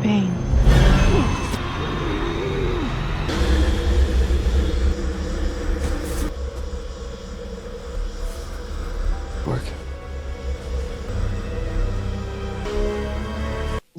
pain. Work.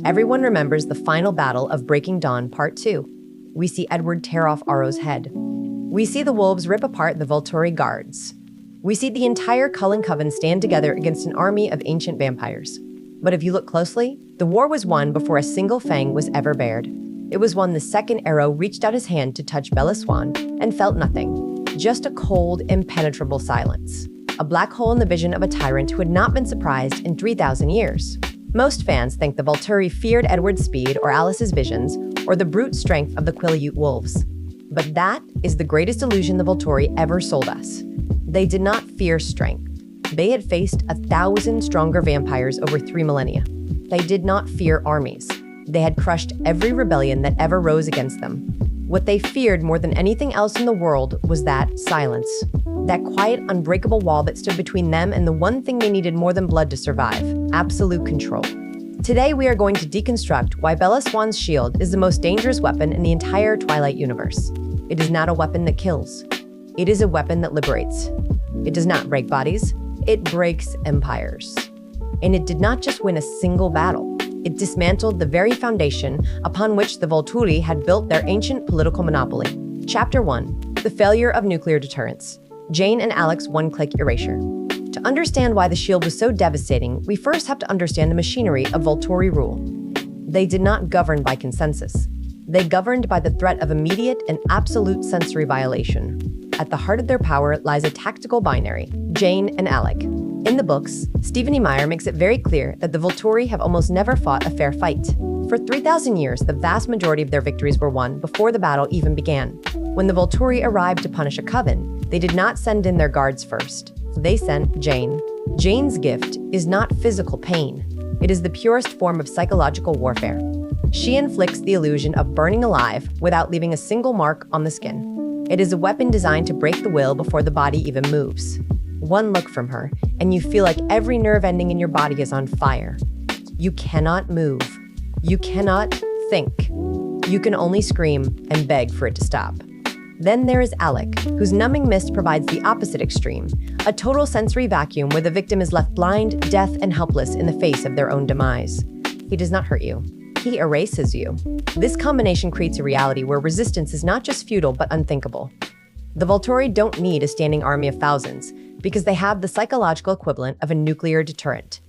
Everyone remembers the final battle of Breaking Dawn Part 2. We see Edward tear off Aro's head. We see the wolves rip apart the Volturi guards. We see the entire Cullen coven stand together against an army of ancient vampires. But if you look closely, the war was won before a single fang was ever bared. It was when the second arrow reached out his hand to touch Bella Swan and felt nothing. Just a cold, impenetrable silence. A black hole in the vision of a tyrant who had not been surprised in 3,000 years. Most fans think the Volturi feared Edward's speed or Alice's visions, or the brute strength of the Quileute wolves. But that is the greatest illusion the Volturi ever sold us. They did not fear strength. They had faced 1,000 stronger vampires over 3 millennia. They did not fear armies. They had crushed every rebellion that ever rose against them. What they feared more than anything else in the world was that silence. That quiet, unbreakable wall that stood between them and the one thing they needed more than blood to survive: absolute control. Today we are going to deconstruct why Bella Swan's shield is the most dangerous weapon in the entire Twilight universe. It is not a weapon that kills. It is a weapon that liberates. It does not break bodies. It breaks empires. And it did not just win a single battle. It dismantled the very foundation upon which the Volturi had built their ancient political monopoly. Chapter 1. The Failure of Nuclear Deterrence. Jane and Alec's one-click erasure. To understand why the shield was so devastating, we first have to understand the machinery of Volturi rule. They did not govern by consensus. They governed by the threat of immediate and absolute sensory violation. At the heart of their power lies a tactical binary, Jane and Alec. In the books, Stephenie Meyer makes it very clear that the Volturi have almost never fought a fair fight. For 3,000 years, the vast majority of their victories were won before the battle even began. When the Volturi arrived to punish a coven, they did not send in their guards first. They sent Jane. Jane's gift is not physical pain. It is the purest form of psychological warfare. She inflicts the illusion of burning alive without leaving a single mark on the skin. It is a weapon designed to break the will before the body even moves. One look from her, and you feel like every nerve ending in your body is on fire. You cannot move. You cannot think. You can only scream and beg for it to stop. Then there is Alec, whose numbing mist provides the opposite extreme, a total sensory vacuum where the victim is left blind, deaf, and helpless in the face of their own demise. He does not hurt you. He erases you. This combination creates a reality where resistance is not just futile but unthinkable. The Volturi don't need a standing army of thousands because they have the psychological equivalent of a nuclear deterrent.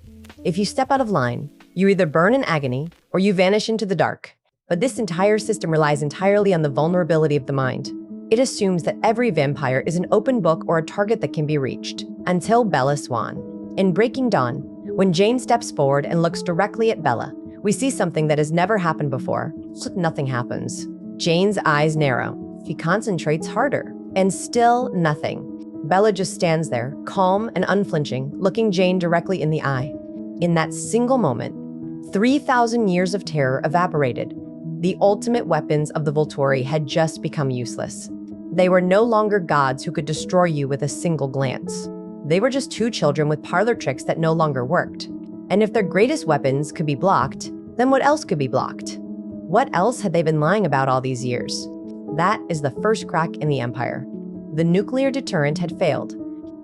If you step out of line, you either burn in agony or you vanish into the dark. But this entire system relies entirely on the vulnerability of the mind. It assumes that every vampire is an open book or a target that can be reached, until Bella Swan. In Breaking Dawn, when Jane steps forward and looks directly at Bella, we see something that has never happened before. Nothing happens. Jane's eyes narrow. He concentrates harder, and still nothing. Bella just stands there, calm and unflinching, looking Jane directly in the eye. In that single moment, 3,000 years of terror evaporated. The ultimate weapons of the Volturi had just become useless. They were no longer gods who could destroy you with a single glance. They were just two children with parlor tricks that no longer worked. And if their greatest weapons could be blocked, then what else could be blocked? What else had they been lying about all these years? That is the first crack in the empire. The nuclear deterrent had failed.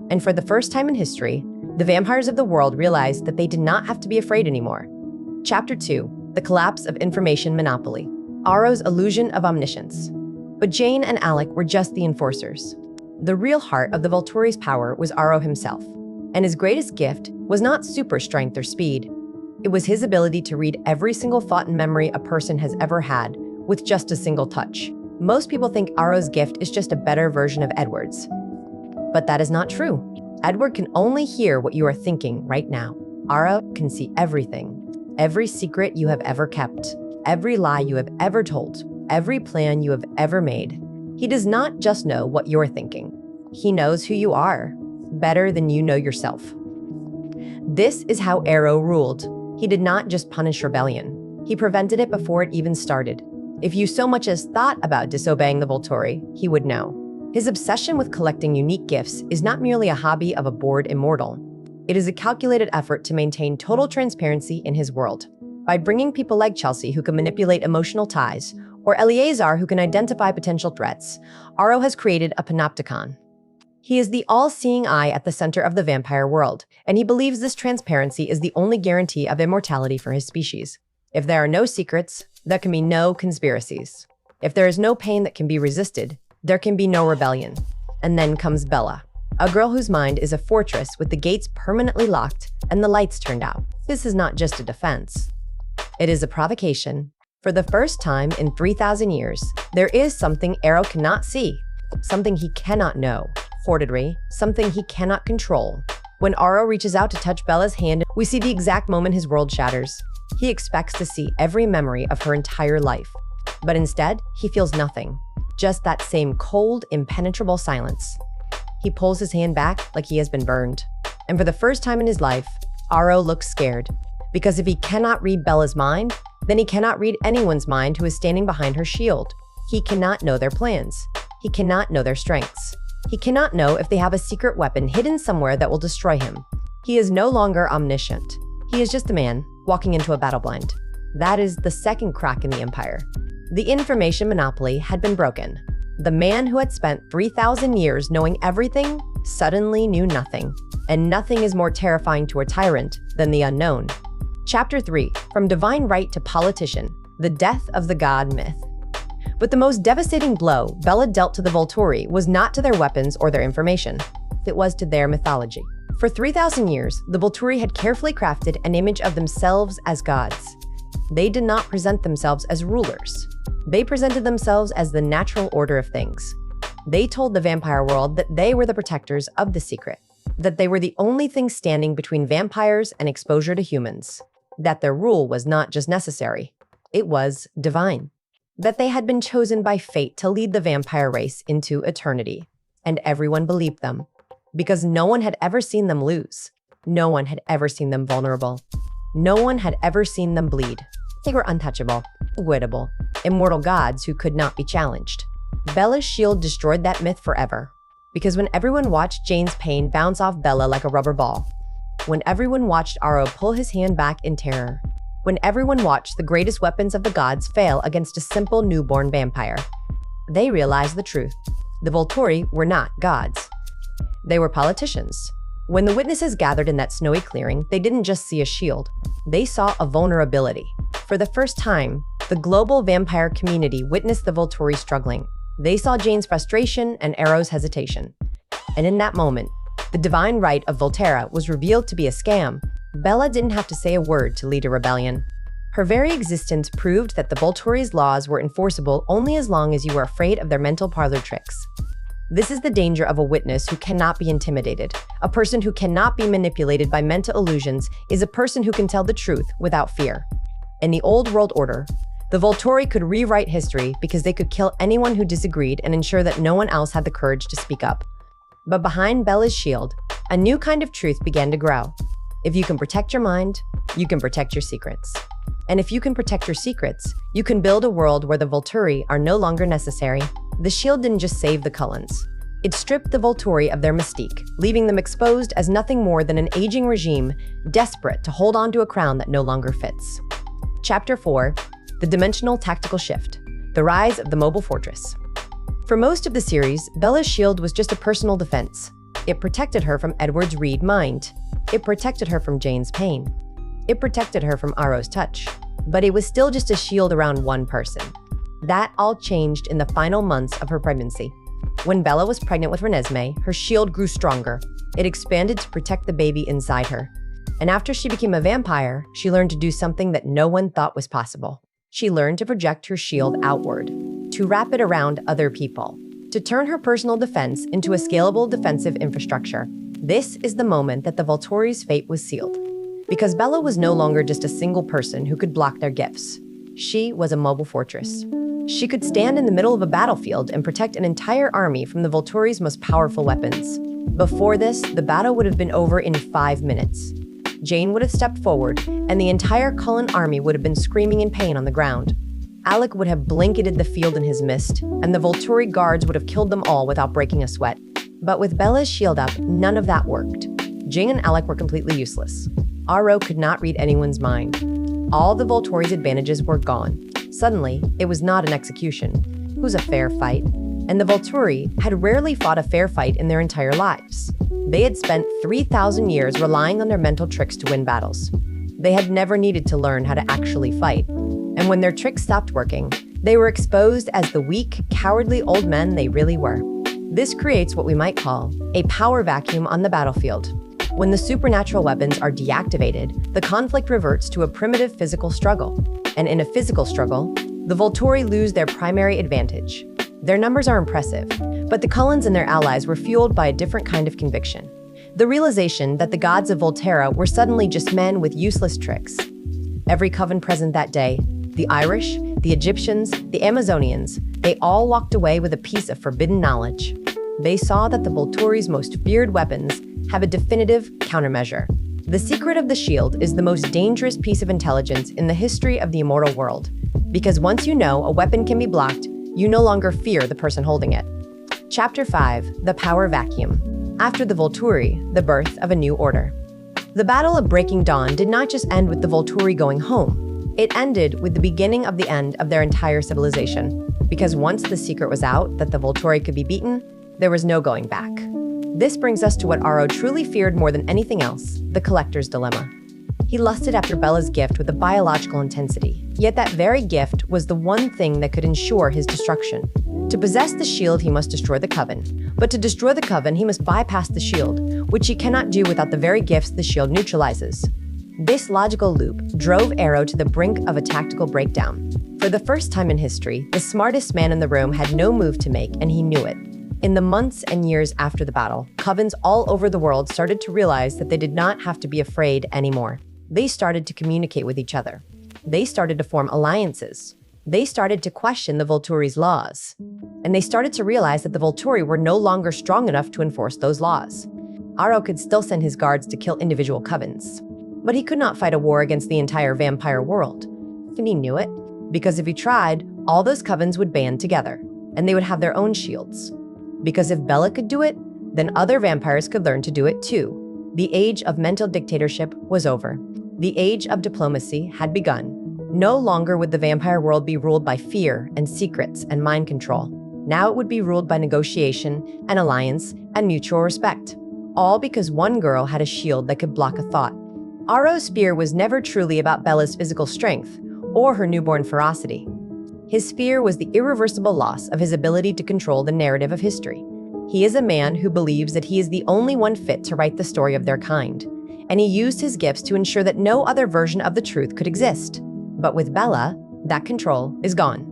And for the first time in history, the vampires of the world realized that they did not have to be afraid anymore. Chapter 2. The Collapse of Information Monopoly. Aro's illusion of omniscience. But Jane and Alec were just the enforcers. The real heart of the Volturi's power was Aro himself. And his greatest gift was not super strength or speed. It was his ability to read every single thought and memory a person has ever had with just a single touch. Most people think Aro's gift is just a better version of Edward's. But that is not true. Edward can only hear what you are thinking right now. Aro can see everything. Every secret you have ever kept. Every lie you have ever told. Every plan you have ever made. He does not just know what you're thinking. He knows who you are, better than you know yourself. This is how Aro ruled. He did not just punish rebellion. He prevented it before it even started. If you so much as thought about disobeying the Volturi, he would know. His obsession with collecting unique gifts is not merely a hobby of a bored immortal. It is a calculated effort to maintain total transparency in his world. by bringing people like Chelsea who can manipulate emotional ties, or Eleazar who can identify potential threats, Aro has created a panopticon. He is the all-seeing eye at the center of the vampire world, and he believes this transparency is the only guarantee of immortality for his species. If there are no secrets, there can be no conspiracies. If there is no pain that can be resisted, there can be no rebellion. And then comes Bella, a girl whose mind is a fortress with the gates permanently locked and the lights turned out. This is not just a defense. It is a provocation. For the first time in 3,000 years, there is something Aro cannot see, something he cannot know. Fortitude, something he cannot control. When Aro reaches out to touch Bella's hand, we see the exact moment his world shatters. He expects to see every memory of her entire life. But instead, he feels nothing. Just that same cold, impenetrable silence. He pulls his hand back like he has been burned. And for the first time in his life, Aro looks scared. Because if he cannot read Bella's mind, then he cannot read anyone's mind who is standing behind her shield. He cannot know their plans. He cannot know their strengths. He cannot know if they have a secret weapon hidden somewhere that will destroy him. He is no longer omniscient. He is just a man walking into a battle blind. That is the second crack in the empire. The information monopoly had been broken. The man who had spent 3,000 years knowing everything suddenly knew nothing. And nothing is more terrifying to a tyrant than the unknown. Chapter 3, From Divine Right to Politician, the Death of the God Myth. But the most devastating blow Bella dealt to the Volturi was not to their weapons or their information. It was to their mythology. For 3,000 years, the Volturi had carefully crafted an image of themselves as gods. They did not present themselves as rulers. They presented themselves as the natural order of things. They told the vampire world that they were the protectors of the secret, that they were the only thing standing between vampires and exposure to humans, that their rule was not just necessary, it was divine. That they had been chosen by fate to lead the vampire race into eternity. And everyone believed them. Because no one had ever seen them lose. No one had ever seen them vulnerable. No one had ever seen them bleed. They were untouchable, unavoidable, immortal gods who could not be challenged. Bella's shield destroyed that myth forever. Because when everyone watched Jane's pain bounce off Bella like a rubber ball, when everyone watched Aro pull his hand back in terror, when everyone watched the greatest weapons of the gods fail against a simple newborn vampire, they realized the truth. The Volturi were not gods. They were politicians. When the witnesses gathered in that snowy clearing, they didn't just see a shield. They saw a vulnerability. For the first time, the global vampire community witnessed the Volturi struggling. They saw Jane's frustration and Aro's hesitation. And in that moment, the divine right of Volterra was revealed to be a scam. Bella didn't have to say a word to lead a rebellion. Her very existence proved that the Volturi's laws were enforceable only as long as you were afraid of their mental parlor tricks. This is the danger of a witness who cannot be intimidated. A person who cannot be manipulated by mental illusions is a person who can tell the truth without fear. In the old world order, the Volturi could rewrite history because they could kill anyone who disagreed and ensure that no one else had the courage to speak up. But behind Bella's shield, a new kind of truth began to grow. If you can protect your mind, you can protect your secrets. And if you can protect your secrets, you can build a world where the Volturi are no longer necessary. The shield didn't just save the Cullens. It stripped the Volturi of their mystique, leaving them exposed as nothing more than an aging regime desperate to hold on to a crown that no longer fits. Chapter 4, The Dimensional Tactical Shift, The Rise of the Mobile Fortress. For most of the series, Bella's shield was just a personal defense. It protected her from Edward's Reed mind. It protected her from Jane's pain. It protected her from Aro's touch. But it was still just a shield around one person. That all changed in the final months of her pregnancy. When Bella was pregnant with Renesmee, her shield grew stronger. It expanded to protect the baby inside her. And after she became a vampire, she learned to do something that no one thought was possible. She learned to project her shield outward, to wrap it around other people, to turn her personal defense into a scalable defensive infrastructure. This is the moment that the Volturi's fate was sealed. Because Bella was no longer just a single person who could block their gifts. She was a mobile fortress. She could stand in the middle of a battlefield and protect an entire army from the Volturi's most powerful weapons. Before this, the battle would have been over in 5 minutes. Jane would have stepped forward, and the entire Cullen army would have been screaming in pain on the ground. Alec would have blanketed the field in his mist, and the Volturi guards would have killed them all without breaking a sweat. But with Bella's shield up, none of that worked. Jane and Alec were completely useless. Aro could not read anyone's mind. all the Volturi's advantages were gone. Suddenly, it was not an execution. It was a fair fight. And the Volturi had rarely fought a fair fight in their entire lives. They had spent 3,000 years relying on their mental tricks to win battles. They had never needed to learn how to actually fight. And when their tricks stopped working, they were exposed as the weak, cowardly old men they really were. This creates what we might call a power vacuum on the battlefield. When the supernatural weapons are deactivated, the conflict reverts to a primitive physical struggle. And in a physical struggle, the Volturi lose their primary advantage. Their numbers are impressive, but the Cullens and their allies were fueled by a different kind of conviction. The realization that the gods of Volterra were suddenly just men with useless tricks. Every coven present that day, the Irish, the Egyptians, the Amazonians, they all walked away with a piece of forbidden knowledge. They saw that the Volturi's most feared weapons have a definitive countermeasure. The secret of the shield is the most dangerous piece of intelligence in the history of the immortal world, because once you know a weapon can be blocked, you no longer fear the person holding it. Chapter 5: The Power Vacuum. After the Volturi, the birth of a new order. The Battle of Breaking Dawn did not just end with the Volturi going home. It ended with the beginning of the end of their entire civilization, because once the secret was out that the Volturi could be beaten, there was no going back. This brings us to what Aro truly feared more than anything else, the Collector's Dilemma. He lusted after Bella's gift with a biological intensity, yet that very gift was the one thing that could ensure his destruction. To possess the shield, he must destroy the coven. But to destroy the coven, he must bypass the shield, which he cannot do without the very gifts the shield neutralizes. This logical loop drove Aro to the brink of a tactical breakdown. For the first time in history, the smartest man in the room had no move to make, and he knew it. In the months and years after the battle, covens all over the world started to realize that they did not have to be afraid anymore. They started to communicate with each other. They started to form alliances. They started to question the Volturi's laws. And they started to realize that the Volturi were no longer strong enough to enforce those laws. Aro could still send his guards to kill individual covens, but he could not fight a war against the entire vampire world. And he knew it, because if he tried, all those covens would band together, and they would have their own shields. Because if Bella could do it, then other vampires could learn to do it too. The age of mental dictatorship was over. The age of diplomacy had begun. No longer would the vampire world be ruled by fear and secrets and mind control. Now it would be ruled by negotiation and alliance and mutual respect. All because one girl had a shield that could block a thought. Aro's fear was never truly about Bella's physical strength or her newborn ferocity. His fear was the irreversible loss of his ability to control the narrative of history. He is a man who believes that he is the only one fit to write the story of their kind, and he used his gifts to ensure that no other version of the truth could exist. But with Bella, that control is gone.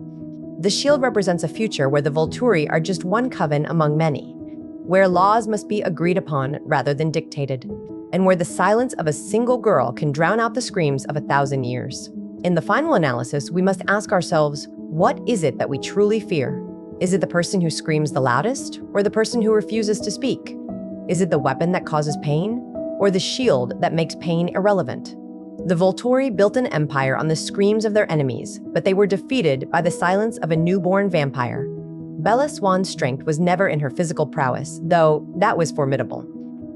The shield represents a future where the Volturi are just one coven among many, where laws must be agreed upon rather than dictated, and where the silence of a single girl can drown out the screams of 1,000 years. In the final analysis, we must ask ourselves, what is it that we truly fear? Is it the person who screams the loudest, or the person who refuses to speak? Is it the weapon that causes pain, or the shield that makes pain irrelevant? The Volturi built an empire on the screams of their enemies, but they were defeated by the silence of a newborn vampire. Bella Swan's strength was never in her physical prowess, though that was formidable.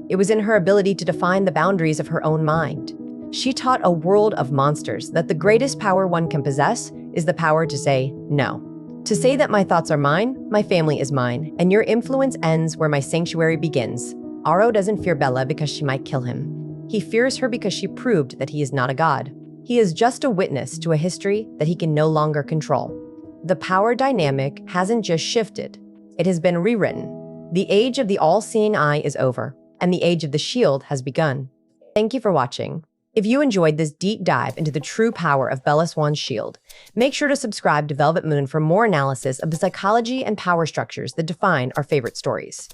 It was in her ability to define the boundaries of her own mind. She taught a world of monsters that the greatest power one can possess is the power to say no. To say that my thoughts are mine, my family is mine, and your influence ends where my sanctuary begins. Aro doesn't fear Bella because she might kill him. He fears her because she proved that he is not a god. He is just a witness to a history that he can no longer control. The power dynamic hasn't just shifted, it has been rewritten. The age of the all-seeing eye is over, and the age of the shield has begun. Thank you for watching. If you enjoyed this deep dive into the true power of Bella Swan's shield, make sure to subscribe to Velvet Moon for more analysis of the psychology and power structures that define our favorite stories.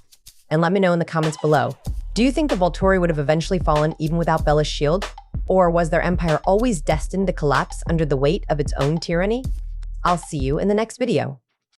And let me know in the comments below, do you think the Volturi would have eventually fallen even without Bella's shield? Or was their empire always destined to collapse under the weight of its own tyranny? I'll see you in the next video.